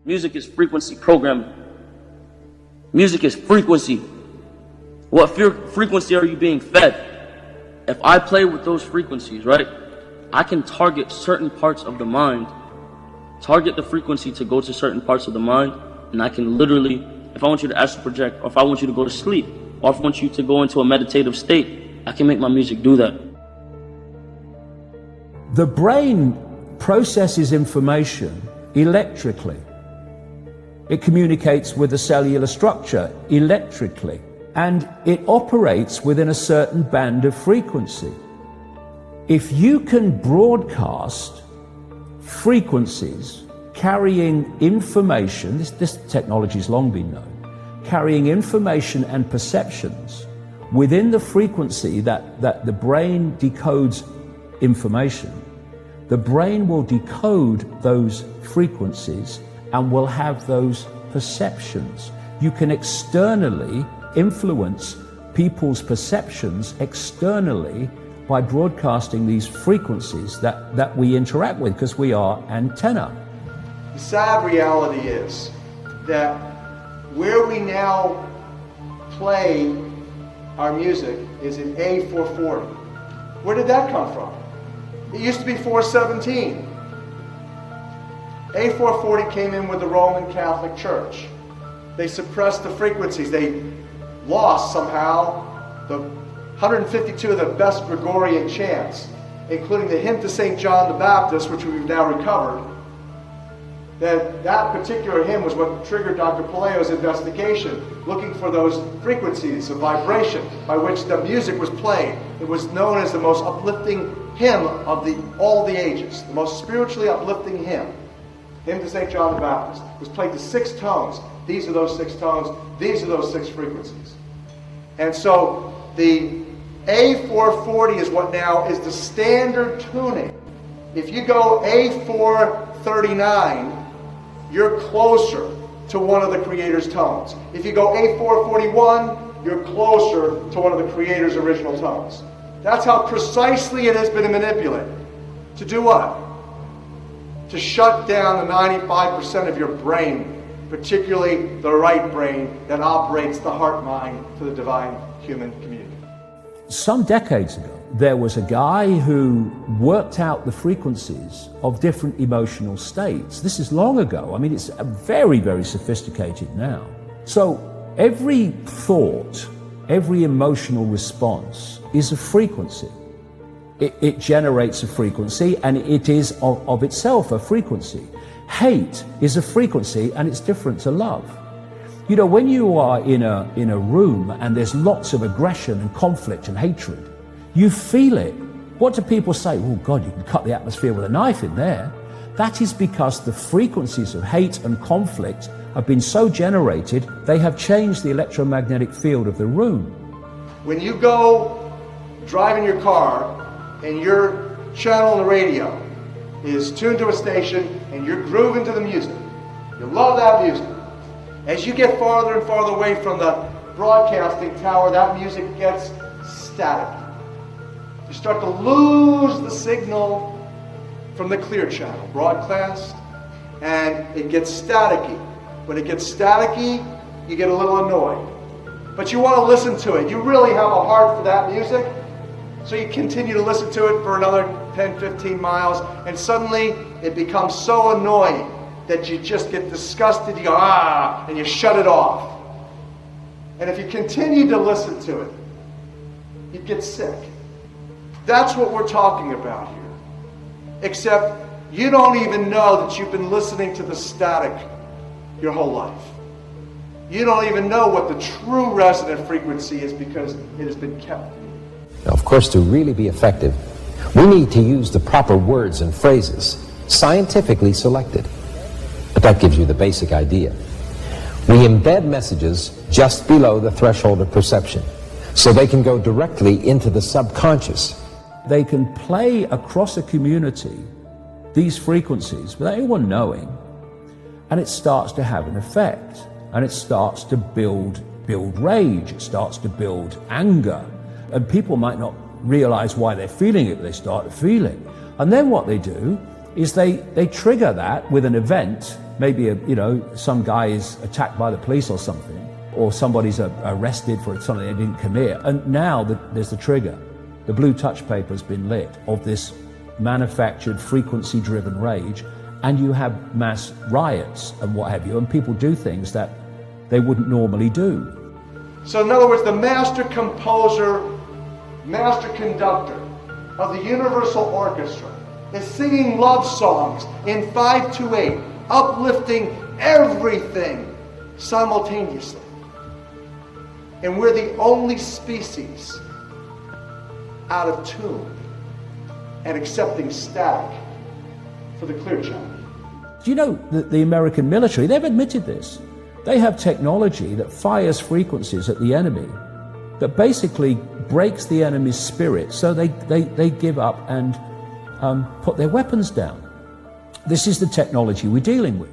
Music is frequency programming. Music is frequency. What frequency are you being fed? If I play with those frequencies, right, I can target certain parts of the mind, target the frequency to go to certain parts of the mind, and I can literally, if I want you to astral project, or if I want you to go to sleep, or if I want you to go into a meditative state, I can make my music do that. The brain processes information electrically. It communicates with the cellular structure electrically, and it operates within a certain band of frequency. If you can broadcast frequencies carrying information, this technology has long been known, carrying information and perceptions within the frequency that the brain decodes information, the brain will decode those frequencies and will have those perceptions. You can externally influence people's perceptions externally by broadcasting these frequencies that we interact with, because we are antenna. The sad reality is that where we now play our music is in A440. Where did that come from? It used to be 417. A440 came in with the Roman Catholic Church. They suppressed the frequencies. They lost somehow the 152 of the best Gregorian chants, including the hymn to St. John the Baptist, which we've now recovered. That particular hymn was what triggered Dr. Palaio's investigation, looking for those frequencies of vibration by which the music was played. It was known as the most uplifting hymn of all the ages, the most spiritually uplifting hymn. Hymn to St. John the Baptist. It was played to 6 tones. These are those 6 tones. These are those 6 frequencies. And so the A440 is what now is the standard tuning. If you go A439, you're closer to one of the Creator's tones. If you go A441, you're closer to one of the Creator's original tones. That's how precisely it has been manipulated. To do what? To shut down the 95% of your brain, particularly the right brain that operates the heart-mind to the divine human community. Some decades ago, there was a guy who worked out the frequencies of different emotional states. This is long ago. I mean, it's very, very sophisticated now. So every thought, every emotional response is a frequency. It generates a frequency, and it is of itself a frequency. Hate is a frequency, and it's different to love. You know, when you are in a room and there's lots of aggression and conflict and hatred, you feel it. What do people say? Oh God, you can cut the atmosphere with a knife in there. That is because the frequencies of hate and conflict have been so generated, they have changed the electromagnetic field of the room. When you go driving your car and your channel on the radio is tuned to a station and you're grooving to the music, you love that music. As you get farther and farther away from the broadcasting tower, that music gets static. You start to lose the signal from the clear channel, broadcast, and it gets staticky. When it gets staticky, you get a little annoyed. But you want to listen to it. You really have a heart for that music, so you continue to listen to it for another 10, 15 miles, and suddenly it becomes so annoying that you just get disgusted, you go, ah, and you shut it off. And if you continue to listen to it, you get sick. That's what we're talking about here. Except you don't even know that you've been listening to the static your whole life. You don't even know what the true resonant frequency is because it has been kept. Now, of course, to really be effective, we need to use the proper words and phrases, scientifically selected. But that gives you the basic idea. We embed messages just below the threshold of perception, so they can go directly into the subconscious. They can play across a community these frequencies without anyone knowing, and it starts to have an effect, and it starts to build rage, it starts to build anger, and people might not realize why they're feeling it, but they start to feel it. And then what they do is they trigger that with an event maybe some guy is attacked by the police or something, or somebody's arrested for something they didn't commit, and now there's the trigger. The blue touch paper has been lit of this manufactured frequency-driven rage, and you have mass riots and what have you, and people do things that they wouldn't normally do. So in other words, the master composer, master conductor of the Universal Orchestra is singing love songs in 5/8, uplifting everything simultaneously. And we're the only species out of tune and accepting static for the clear channel. Do you know that the American military, they've admitted this. They have technology that fires frequencies at the enemy that basically breaks the enemy's spirit so they give up and put their weapons down. This is the technology we're dealing with.